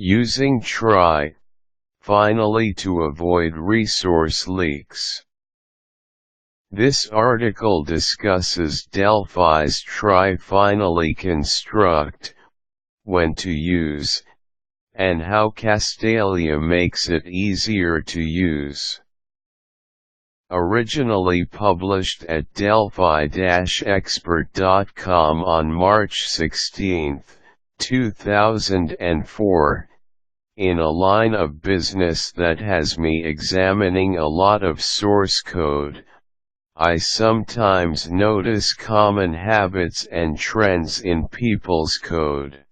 Using try, finally to avoid resource leaks. This article discusses Delphi's try finally construct, when to use, and how Castalia makes it easier to use. Originally published at delphi-expert.com on March 16, 2004, in a line of business that has me examining a lot of source code, I sometimes notice common habits and trends in people's code.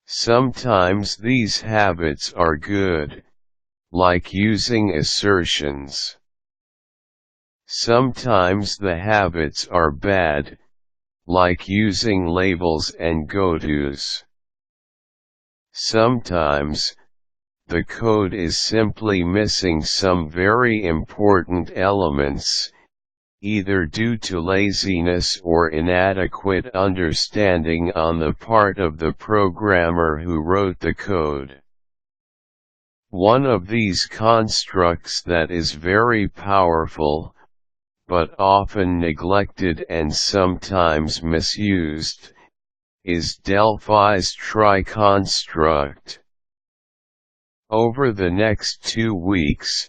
Sometimes these habits are good, like using assertions. Sometimes the habits are bad, like using labels and gotos. Sometimes, the code is simply missing some very important elements, either due to laziness or inadequate understanding on the part of the programmer who wrote the code. One of these constructs that is very powerful, but often neglected and sometimes misused, is Delphi's try construct. Over the next 2 weeks,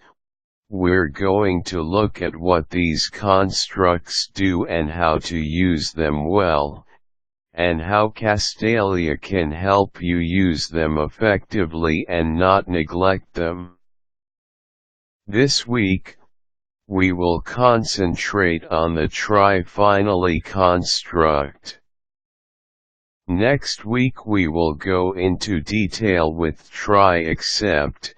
we're going to look at what these constructs do and how to use them well, and how Castalia can help you use them effectively and not neglect them. This week, we will concentrate on the try finally construct. Next week we will go into detail with try except,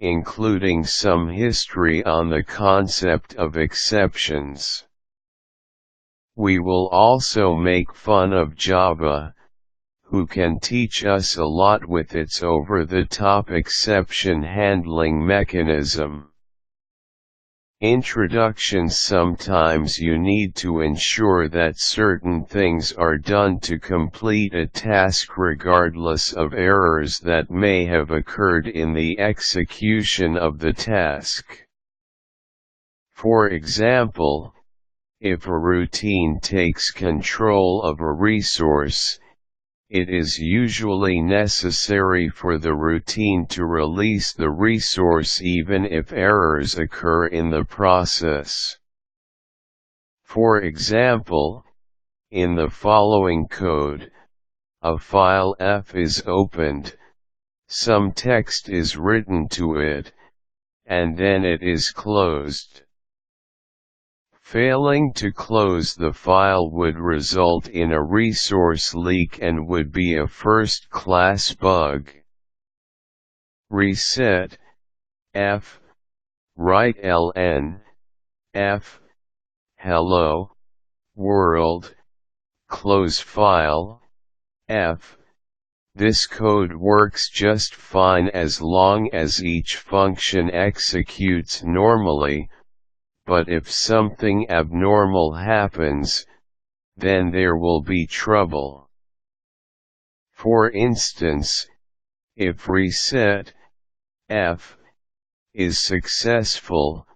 including some history on the concept of exceptions. We will also make fun of Java, who can teach us a lot with its over-the-top exception handling mechanism. Introduction. Sometimes you need to ensure that certain things are done to complete a task regardless of errors that may have occurred in the execution of the task. For example, if a routine takes control of a resource, it is usually necessary for the routine to release the resource even if errors occur in the process. For example, in the following code, a file F is opened, some text is written to it, and then it is closed. Failing to close the file would result in a resource leak and would be a first-class bug. Reset F, write ln, F, hello, world, close file, F. This code works just fine as long as each function executes normally. But if something abnormal happens, then there will be trouble. For instance, if reset F is successful,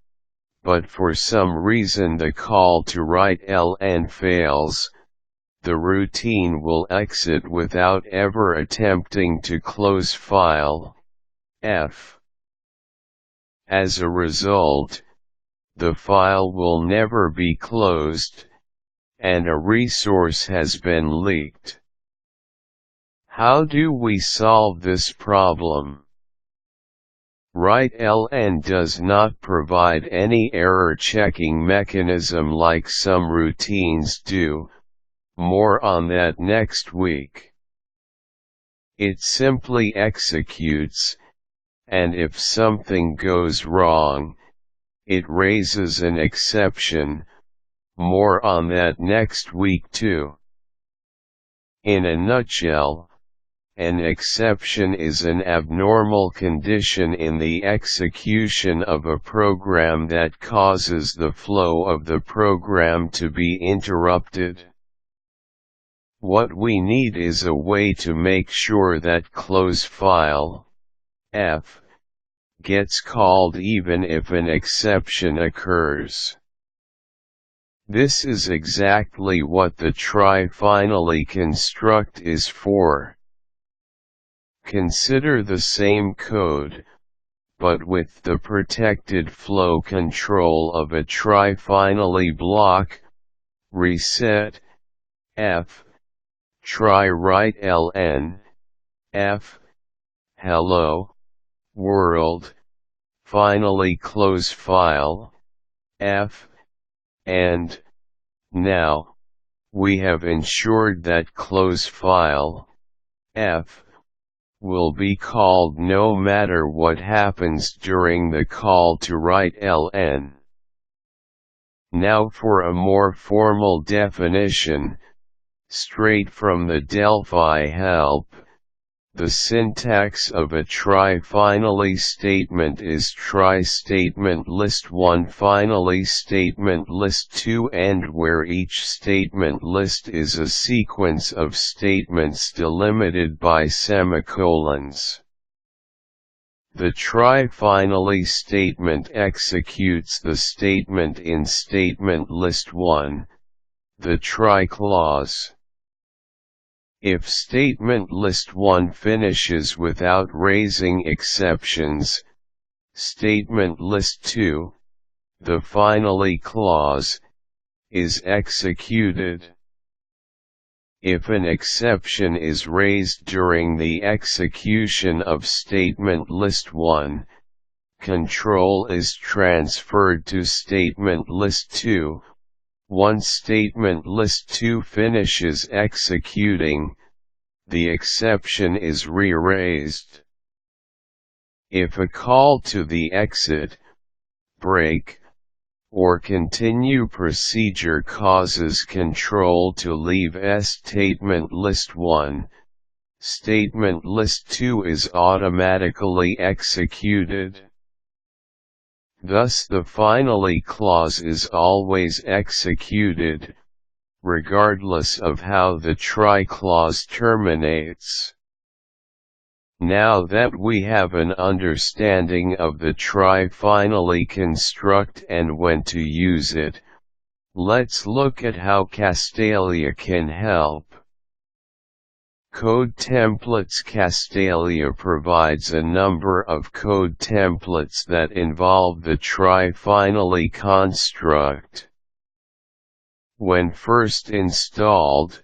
but for some reason the call to write ln fails, the routine will exit without ever attempting to close file F. As a result, the file will never be closed, and a resource has been leaked. How do we solve this problem? Write-ln does not provide any error checking mechanism like some routines do, more on that next week. It simply executes, and if something goes wrong, it raises an exception, more on that next week too. In a nutshell, an exception is an abnormal condition in the execution of a program that causes the flow of the program to be interrupted. What we need is a way to make sure that close file, f, gets called even if an exception occurs. This is exactly what the try finally construct is for. Consider the same code, but with the protected flow control of a try finally block, reset, f, try write ln, f, hello, world, finally close file, f, and, now, we have ensured that close file, f, will be called no matter what happens during the call to write ln. Now for a more formal definition, straight from the Delphi help, the syntax of a try finally statement is try statement list 1 finally statement list 2 and where each statement list is a sequence of statements delimited by semicolons. The try finally statement executes the statement in statement list 1, the try clause. If statement list 1 finishes without raising exceptions, statement list 2, the finally clause, is executed. If an exception is raised during the execution of statement list 1, control is transferred to statement list 2. Once statement list 2 finishes executing, the exception is re-raised. If a call to the exit, break, or continue procedure causes control to leave statement list 1, statement list 2 is automatically executed. Thus the finally clause is always executed, regardless of how the try clause terminates. Now that we have an understanding of the try finally construct and when to use it, let's look at how Castalia can help. Code templates. Castalia provides a number of code templates that involve the try finally construct. When first installed,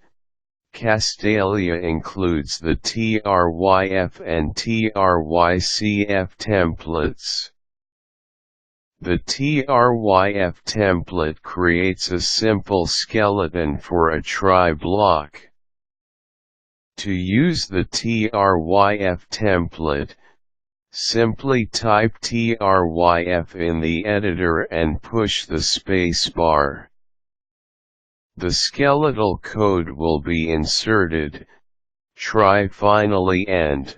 Castalia includes the tryf and trycf templates. The tryf template creates a simple skeleton for a try block. To use the tryf template, simply type tryf in the editor and push the spacebar. The skeletal code will be inserted, try finally and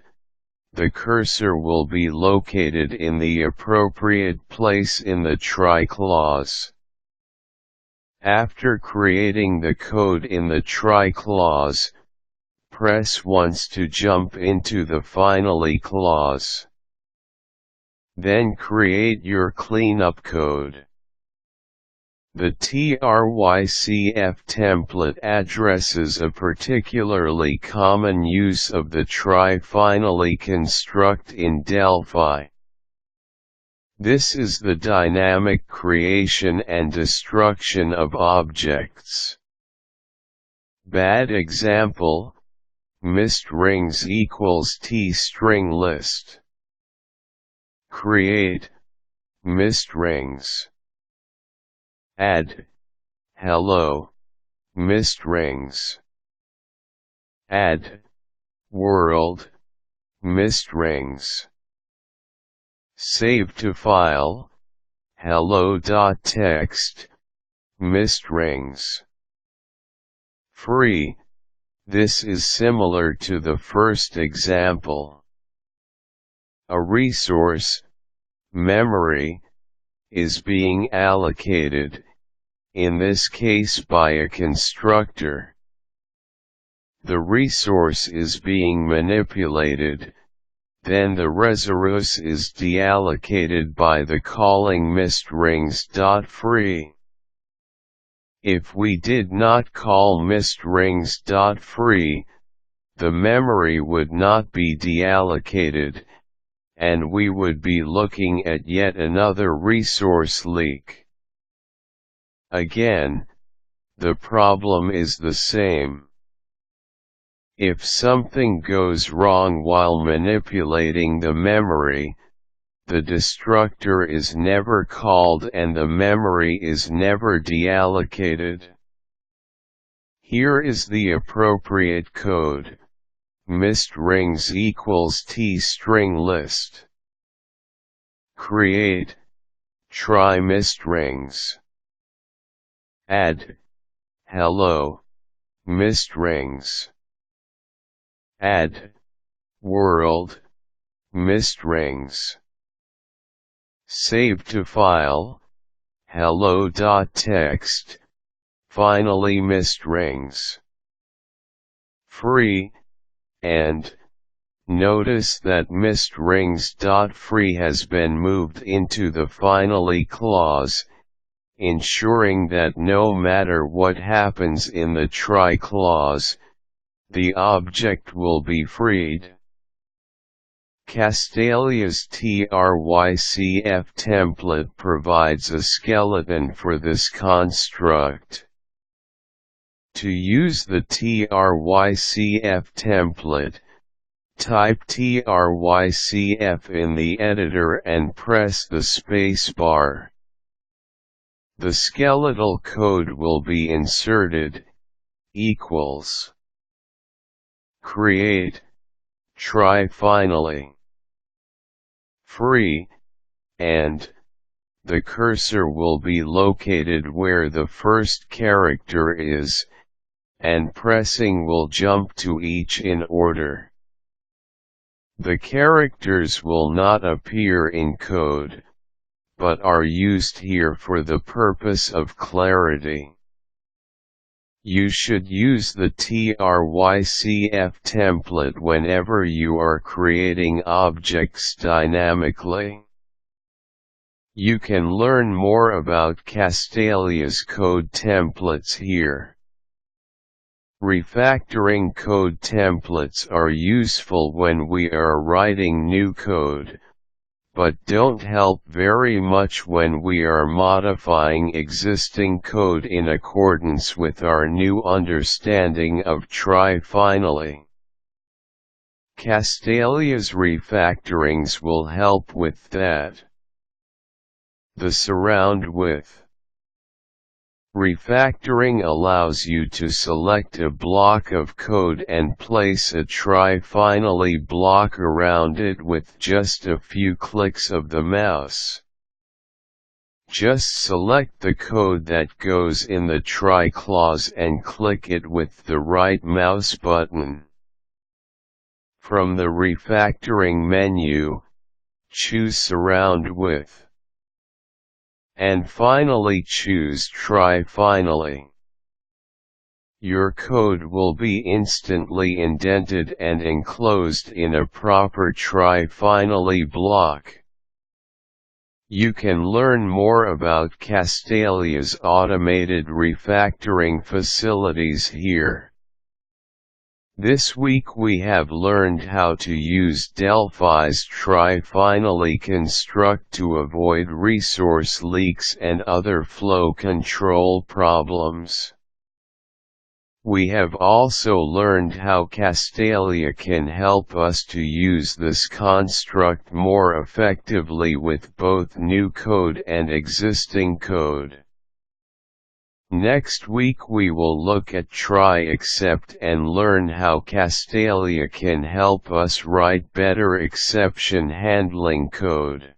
the cursor will be located in the appropriate place in the try clause. After creating the code in the try clause, press once to jump into the finally clause. Then create your cleanup code. The trycf template addresses a particularly common use of the try finally construct in Delphi. This is the dynamic creation and destruction of objects. Bad example: missed equals t-string list. Create missed rings. Add hello missed rings. Add world missed rings. Save to file hello.txt missed rings. Free. This is similar to the first example. A resource, memory, is being allocated, in this case by a constructor. the resource is being manipulated, then the resource is deallocated by the calling misused.free. If we did not call misused.free, the memory would not be deallocated, and we would be looking at yet another resource leak. Again, the problem is the same. If something goes wrong while manipulating the memory, the destructor is never called and the memory is never deallocated. Here is the appropriate code. mistrings equals t-string list. Create, try mistrings. Add, hello, mistrings. Add, world, mistrings. Save to file, hello.txt, finally mistrings. Free, and, notice that mistrings.free has been moved into the finally clause, ensuring that no matter what happens in the try clause, the object will be freed. Castalia's trycf template provides a skeleton for this construct. To use the trycf template, type trycf in the editor and press the spacebar. The skeletal code will be inserted, equals. Create, try finally. Free, and, the cursor will be located where the first character is, and pressing will jump to each in order. The characters will not appear in code, but are used here for the purpose of clarity. You should use the trycf template whenever you are creating objects dynamically. You can learn more about Castalia's code templates here. Refactoring code templates are useful when we are writing new code, but don't help very much when we are modifying existing code in accordance with our new understanding of try finally. Castalia's refactorings will help with that. The surround with. Refactoring allows you to select a block of code and place a try finally block around it with just a few clicks of the mouse. Just select the code that goes in the try clause and click it with the right mouse button. From the refactoring menu, choose Surround with. And finally choose Try Finally. Your code will be instantly indented and enclosed in a proper Try Finally block. You can learn more about Castalia's automated refactoring facilities here. This week we have learned how to use Delphi's Try Finally construct to avoid resource leaks and other flow control problems. We have also learned how Castalia can help us to use this construct more effectively with both new code and existing code. Next week we will look at try except and learn how Castalia can help us write better exception handling code.